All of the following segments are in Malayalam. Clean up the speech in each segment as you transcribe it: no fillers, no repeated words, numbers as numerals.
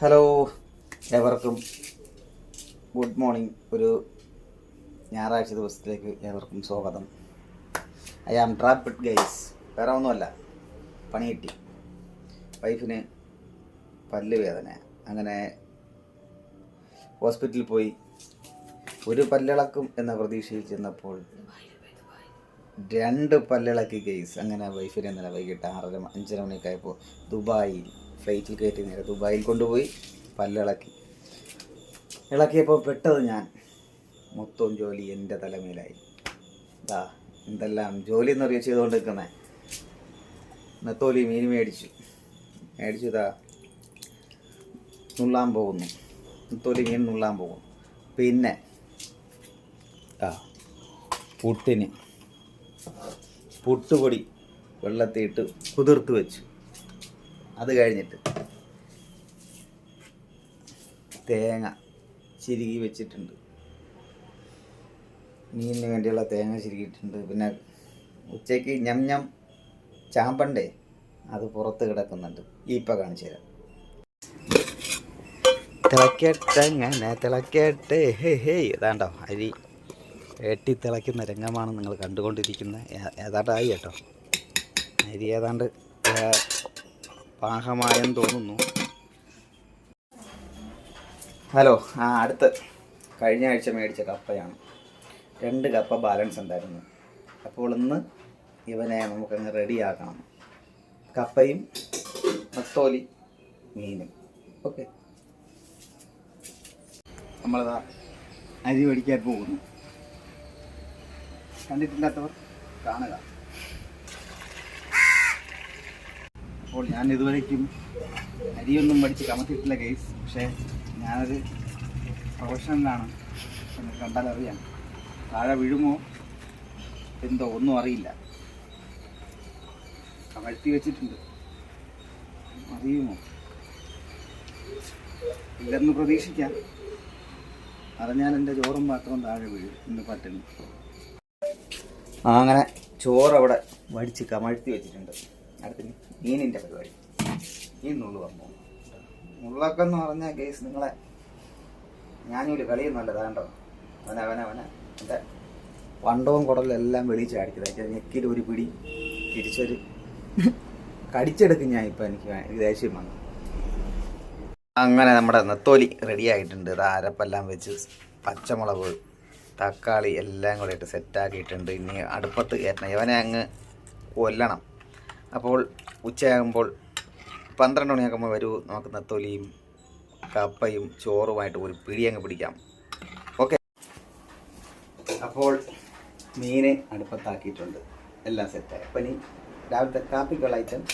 ഹലോ, ഏവർക്കും ഗുഡ് മോർണിംഗ്. ഒരു ഞായറാഴ്ച ദിവസത്തിലേക്ക് ഏവർക്കും സ്വാഗതം. I am trapped guys. വേറെ ഒന്നുമല്ല, പണി കിട്ടി. വൈഫിന് പല്ല് വേദന. അങ്ങനെ ഹോസ്പിറ്റലിൽ പോയി ഒരു പല്ലിളക്കും എന്ന പ്രതീക്ഷയിൽ ചെന്നപ്പോൾ 2 പല്ലിളക്കി ഗൈസ്. അങ്ങനെ വൈഫിനെ ഇന്നലെ വൈകിട്ട് 5:30 മണിയൊക്കെ ആയപ്പോൾ ദുബായിൽ ഫ്ലൈറ്റിൽ കയറ്റി നേരെ ദുബായിൽ കൊണ്ടുപോയി ഇളക്കിയപ്പോൾ പെട്ടത് ഞാൻ. മൊത്തം ജോലി എൻ്റെ തലമേലായി. എന്തെല്ലാം ജോലി എന്നറിയ ചെയ്തുകൊണ്ട് നിൽക്കുന്നത്. നെത്തോലി മീൻ മേടിച്ചു നുള്ളാൻ പോകുന്നു. നെത്തോലി മീൻ നുള്ളാൻ പോകുന്നു. പിന്നെ പുട്ടുപൊടി വെള്ളത്തിയിട്ട് കുതിർത്ത് വെച്ചു. അത് കഴിഞ്ഞിട്ട് തേങ്ങ ചിരുകി വെച്ചിട്ടുണ്ട്. മീനിന് വേണ്ടിയുള്ള തേങ്ങ ചിരുകിയിട്ടുണ്ട്. പിന്നെ ഉച്ചയ്ക്ക് ഞം ചാമ്പണ്ടേ, അത് പുറത്ത് കിടക്കുന്നുണ്ട്. ഇപ്പം കാണിച്ചു തരാം. തിളക്കട്ടെ. ഏതാണ്ടോ അരി തിളയ്ക്കുന്ന രംഗമാണ് നിങ്ങൾ കണ്ടുകൊണ്ടിരിക്കുന്നത്. ഏതാണ്ടായി കേട്ടോ. അരി ഏതാണ്ട് പാകമായെന്ന് തോന്നുന്നു. ഹലോ, അടുത്ത് കഴിഞ്ഞ ആഴ്ച മേടിച്ച കപ്പയാണ്. 2 കപ്പ ബാലൻസ് ഉണ്ടായിരുന്നു. അപ്പോൾ ഇന്ന് ഇവനെ നമുക്കങ്ങ് റെഡിയാക്കണം. കപ്പയും നെത്തോലി മീനും. ഓക്കെ, നമ്മളിതാ അരി മേടിക്കാൻ പോകുന്നു. കണ്ടിട്ടില്ലാത്തവർ കാണുക. അപ്പോൾ ഞാൻ ഇതുവരേക്കും അരിയൊന്നും പഠിച്ച് കമത്തിയിട്ടില്ല കേസ്. പക്ഷേ ഞാനൊരു പ്രൊഫഷണലാണ് എന്ന് കണ്ടാൽ അറിയാം. താഴെ വീഴുമോ എന്തോ ഒന്നും അറിയില്ല. കമഴ്ത്തി വെച്ചിട്ടുണ്ട്. അറിയുമോ ഇല്ലെന്ന് പ്രതീക്ഷിക്കാം. അറിഞ്ഞാൽ എൻ്റെ ചോറും പാത്രവും താഴെ വീഴും. ഇന്ന് പട്ടിണി. അങ്ങനെ ചോറ് അവിടെ വടിച്ച് കമഴ്ത്തി വെച്ചിട്ടുണ്ട്. അടുത്ത് മീനിൻ്റെ പരിപാടി. മീൻ നുള്ളു പറഞ്ഞു. മുള്ളൊക്കെ എന്ന് പറഞ്ഞാൽ കേസ് നിങ്ങളെ ഞാനൊരു കളിയും നല്ലതാണ്ടോ. അവനെ എൻ്റെ വണ്ടവും കുടലെല്ലാം വെളിച്ച് അടിച്ചത്. ഞെക്കിൽ ഒരു പിടി തിരിച്ചൊരു കടിച്ചെടുക്കും ഞാൻ. ഇപ്പം എനിക്ക് ദേഷ്യം വന്നു. അങ്ങനെ നമ്മുടെ നെത്തോലി റെഡി ആയിട്ടുണ്ട്. ഇത് അരപ്പെല്ലാം വെച്ച് പച്ചമുളക് തക്കാളി എല്ലാം കൂടെ ഇട്ട് സെറ്റാക്കിയിട്ടുണ്ട്. ഇനി അടുപ്പത്ത് കയറ്റണം. ഇവനെ അങ്ങ് കൊല്ലണം. അപ്പോൾ ഉച്ചയാകുമ്പോൾ 12 മണിയാകുമ്പോൾ വരൂ, നമുക്ക് നെത്തോലിയും കപ്പയും ചോറുമായിട്ട് ഒരു പിടി അങ്ങ് പിടിക്കാം. ഓക്കെ, അപ്പോൾ മീൻ അടുപ്പത്താക്കിയിട്ടുണ്ട്. എല്ലാം സെറ്റായി. അപ്പം ഇനി രാവിലത്തെ കാപ്പിക്കുള്ള ഐറ്റം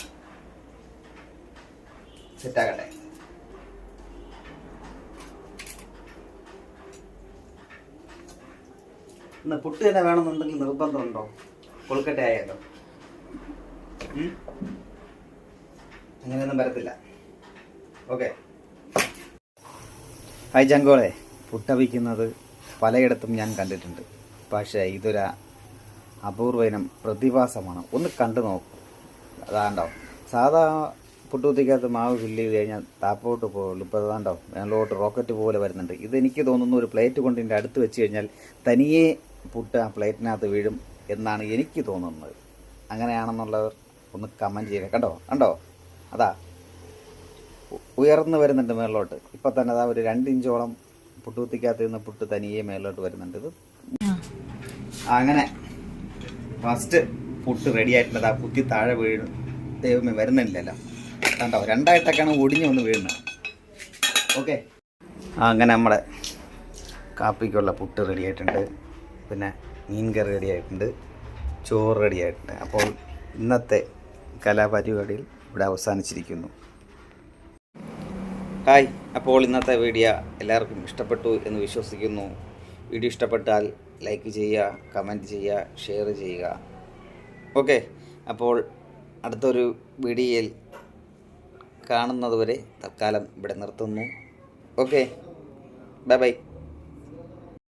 സെറ്റാകട്ടെ. ഇന്ന് പുട്ട് തന്നെ വേണമെന്നുണ്ടെങ്കിൽ നിർബന്ധമുണ്ടോ? കൊഴുക്കട്ട ആയാലോ? അങ്ങനെയൊന്നും വരത്തില്ല. Okay, hi ജങ്കോളെ. പുട്ടവിക്കുന്നത് പലയിടത്തും ഞാൻ കണ്ടിട്ടുണ്ട്. പക്ഷേ ഇതൊരു അപൂർവനം പ്രതിഭാസമാണ്. ഒന്ന് കണ്ടു നോക്കും. അതാണ്ടോ സാധാ പുട്ടുകുത്തിക്കകത്ത് മാവ് ഫില്ല് ചെയ്ത് കഴിഞ്ഞാൽ താപ്പോട്ട് പോകുള്ളൂ. ഇപ്പോൾ അതാണ്ടോ മേലോട്ട് റോക്കറ്റ് പോലെ വരുന്നുണ്ട്. ഇതെനിക്ക് തോന്നുന്നു ഒരു പ്ലേറ്റ് കൊണ്ട് ഇതിൻ്റെ അടുത്ത് വെച്ച് കഴിഞ്ഞാൽ തനിയെ പുട്ട് ആ പ്ലേറ്റിനകത്ത് വീഴും എന്നാണ് എനിക്ക് തോന്നുന്നത്. അങ്ങനെയാണെന്നുള്ളവർ ഒന്ന് കമൻറ്റ് ചെയ്യുക. കണ്ടോ അതാ ഉയർന്നു വരുന്നുണ്ട് മേളിലോട്ട്. ഇപ്പം തന്നെ അതാ ഒരു 2 ഇഞ്ചോളം പുട്ടുകുത്തിക്കകത്ത് നിന്ന് പുട്ട് തനിയെ മേളിലോട്ട് വരുന്നുണ്ട്. ഇത് അങ്ങനെ ഫസ്റ്റ് പുട്ട് റെഡി ആയിട്ടുണ്ട്. ആ കുത്തി താഴെ വീഴും. ദൈവമേ, വരുന്നില്ലല്ലോ. കണ്ടോ, 2ആയിട്ടൊക്കെയാണ് ഒടിഞ്ഞ് വന്ന് വീഴുന്നത്. ഓക്കെ, അങ്ങനെ നമ്മുടെ കാപ്പിക്കുള്ള പുട്ട് റെഡി ആയിട്ടുണ്ട്. പിന്നെ മീൻ കറി റെഡി ആയിട്ടുണ്ട്. ചോറ് റെഡി ആയിട്ടുണ്ട്. അപ്പോൾ ഇന്നത്തെ കലാപരിപാടിയിൽ ഇവിടെ അവസാനിച്ചിരിക്കുന്നു. ഹായ്, അപ്പോൾ ഇന്നത്തെ വീഡിയോ എല്ലാവർക്കും ഇഷ്ടപ്പെട്ടു എന്ന് വിശ്വസിക്കുന്നു. വീഡിയോ ഇഷ്ടപ്പെട്ടാൽ ലൈക്ക് ചെയ്യുക, കമൻറ്റ് ചെയ്യുക, ഷെയർ ചെയ്യുക. ഓക്കെ, അപ്പോൾ അടുത്തൊരു വീഡിയോയിൽ കാണുന്നതുവരെ തൽക്കാലം ഇവിടെ നിർത്തുന്നു. Okay, bye bye.